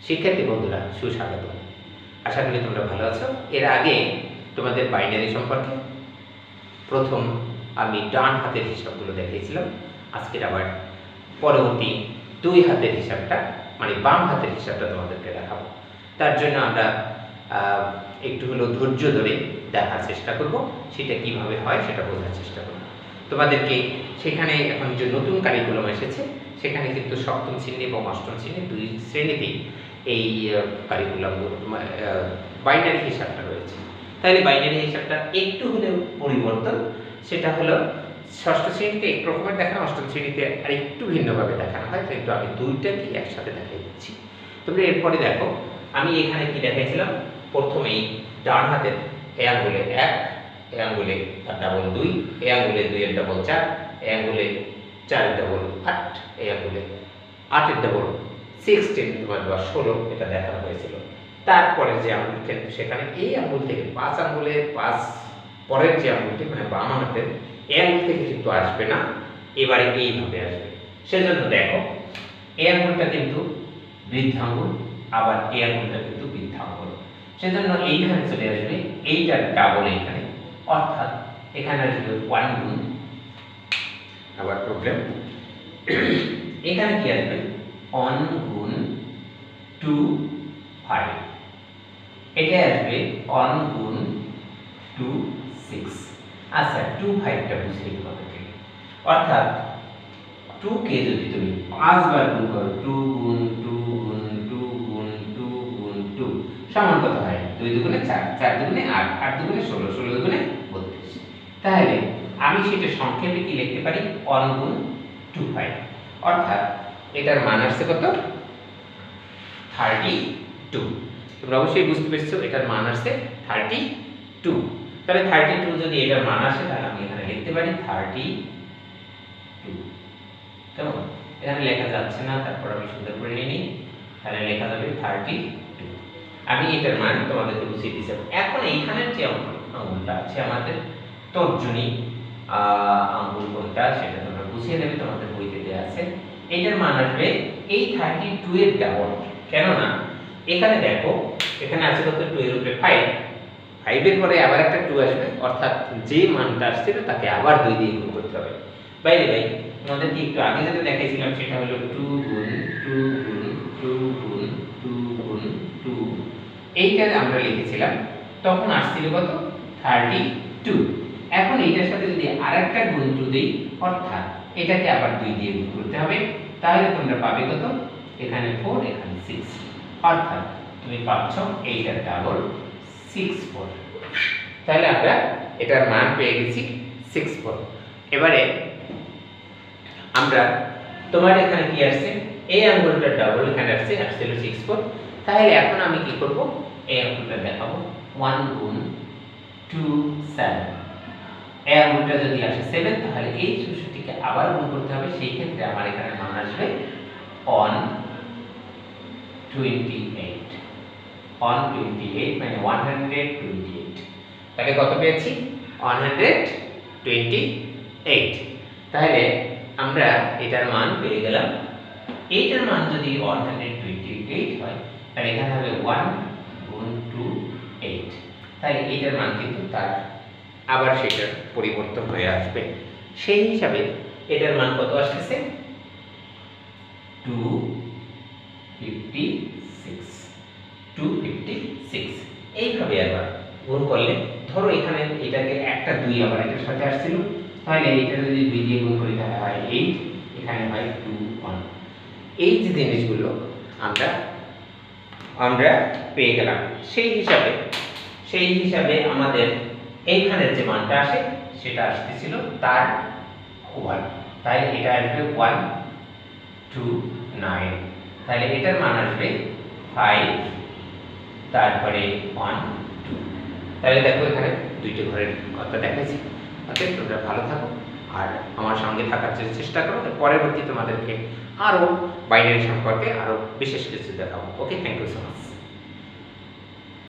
শিক্ষার্থী বন্ধুরা সুস্বাগত। আশা করি তোমরা ভালো আছো। এর আগে তোমাদের বাইনারি সম্পর্কে প্রথম আমি ডান হাতের হিসাবগুলো দেখিয়েছিলাম। আজকের আবার পরবর্তী দুই হাতের হিসাবটা মানে বাম হাতের হিসাবটা তোমাদেরকে দেখাবো। তার জন্য আমরা একটু হলেও ধৈর্য ধরে দেখার চেষ্টা করব, সেটা কিভাবে হয় সেটা বোঝার চেষ্টা করব। তোমাদেরকে সেখানে এখন যে নতুন কারিকুলাম এসেছে সেখানে কিন্তু সপ্তম শ্রেণী এবং অষ্টম শ্রেণী দুই শ্রেণীতেই এই কারিকুলাম বাইনারি হিসাবটা রয়েছে। তাহলে বাইনারি হিসাবটা একটু হলেও পরিবর্তন, সেটা হলো ষষ্ঠ শ্রেণীতে এক রকমের দেখানো, অষ্টম শ্রেণীতে আর একটু ভিন্নভাবে দেখানো হয়, কিন্তু আমি দুইটাকে একসাথে দেখাই দিচ্ছি। তোমরা এরপরে দেখো আমি এখানে কি দেখাইছিলাম, প্রথমেই ডান হাতের এ আঙ্গুলে 1, এ আঙ্গুলে ডাবল 2, এ আঙ্গুলে 2 এর ডাবল 4, এ আঙ্গুলে 4 এর ডাবল 8, এ আঙ্গুলে 8 এর ডাবল 16 তোমার 16 এটা দেখানো হয়েছিল। তারপরে যে আঙ্গুল সেখানে এই আঙ্গুল থেকে 5 আঙ্গুলে 5 পরের যে আঙ্গুলটি মানে বাম হাতের এই আঙ্গুল থেকে কিন্তু আসবে না, এবারে এইভাবে আসবে। সেজন্য দেখো এই আঙ্গুলটা কিন্তু বৃদ্ধাঙ্গুল, আবার এই আঙ্গুলটা কিন্তু বৃদ্ধাঙ্গুল। সেজন্য এইখানে চলে আসবে এইটার ডাবল এখানে, অর্থাৎ এখানে আসবে 1 গুণ, আবার প্রবলেম এখানে কি আসবে 1 গুণ 2 5, এটা আসবে 1 গুণ 2 6। আচ্ছা 2 5টা বুঝিয়ে দিই তোমাদেরকে, অর্থাৎ 2 কে যদি তুমি 5 বার গুণ করো 2 গুণ 2 গুণ 2 গুণ 2 গুণ 2 সমান কত হয়? 2 দুগুণে 4, 4 দুগুণে 8, 8 দুগুণে 16, 16 দুগুণে 32। তাহলে আমি সেটা সংক্ষেপে কি লিখতে পারি 1 গুণ 2 5, অর্থাৎ এটার মান আসছে কত 32। তোমরা অবশ্যই বুঝতে পেরেছো এটার মান আসছে 32। তাহলে 32 যদি এটার মান আসে তাহলে আমি এখানে লিখতে পারি 32। কেমন? এখানে লেখা যাচ্ছে না, তারপর আমি সুন্দর করে নিই, তাহলে লেখা যাবে 32। আমি এটার মান তোমাদেরকে বুঝিয়ে দিচ্ছি। এখন এইখানের যে আঙ্গুলটা আছে আমাদের তর্জনী আঙ্গুল কোনটা সেটা তোমরা বুঝিয়ে দেবে, তোমাদের বইতে দেওয়া আছে। এটার মান আসবে এই 32 এর ডাবল, কেননা এখানে দেখো এখানে আছে কত 2 এর উপরে 5, 5 এর পরে আবার একটা 2 আসবে, অর্থাৎ যে মানটা আসছে তাকে আবার 2 দিয়ে গুণ করতে হবে। বাইরে ভাই আমাদের কি একটু আগে যেটা দেখাইছিলাম সেটা হলো 2 গুণ 2 গুণ 2 গুণ 2 গুণ 2, এইটা আমরা লিখেছিলাম তখন আসছিল কত 32। এখন এইটার সাথে যদি আরেকটা গুণ 2 দেই, অর্থাৎ এটাকে আবার 2 দিয়ে গুণ করতে হবে, তাহলে তোমরা পাবে কত এখানে 4 এখানে 6, অর্থাৎ তুমি পাচ্ছ এইটার ডাবল 64। তাহলে আমরা এটার মান পেয়ে গেছি 64। এবারে আমরা তোমার এখানে কি আসছে এই আঙ্গুলটার ডাবল এখানে আসছে 64। তাহলে এখন আমি কি করব এই আঙ্গুলটা দেখাবো 1 গুণ 2 7, এই আঙ্গুলটা যদি আসে 7 তাহলে এই 64টিকে আবার গুণ করতে হবে, সেই ক্ষেত্রে আমার এখানে মান আসবে 128। 128 মানে 128। তাহলে কত পেয়েছি 128। তাহলে আমরা এটার মান পেয়ে গেলাম। এইটার মান যদি 128 হয় তাহলে এখানে হবে 1 গুণ 2 8, তাহলে এইটার মান কিন্তু তার আবার সেটা পরিবর্তন হয়ে আসবে। সেই হিসাবে এটার মান কত আসছে 256। এইভাবে আবার গুণ করলে ধরো এখানে এটাকে একটা 2 আবার এটার সাথে আসছিল, তাহলে এইটা যদি 2 দিয়ে গুণ করি তাহলে হয় 8, এখানে হয় 2 1। এই যে জিনিসগুলো আমরা পেয়ে গেলাম। সেই হিসাবে আমাদের এইখানের যে মানটা আসে সেটা আসতেছিল তার ওভার, তাই এটা আসবে 129। তাহলে এটার মান আসবে 5 তারপরে 1 2। তাহলে দেখো এখানে দুইটি ঘরের কথা দেখাচ্ছি। অতএব তোমরা ভালো থাকো আর আমার সঙ্গে থাকার চেষ্টা করো। পরবর্তী তোমাদেরকে আরো বাইনারি সম্পর্কে আরো বিশেষ কিছু দেখাবো। ওকে, থ্যাংক ইউ সো মাচ।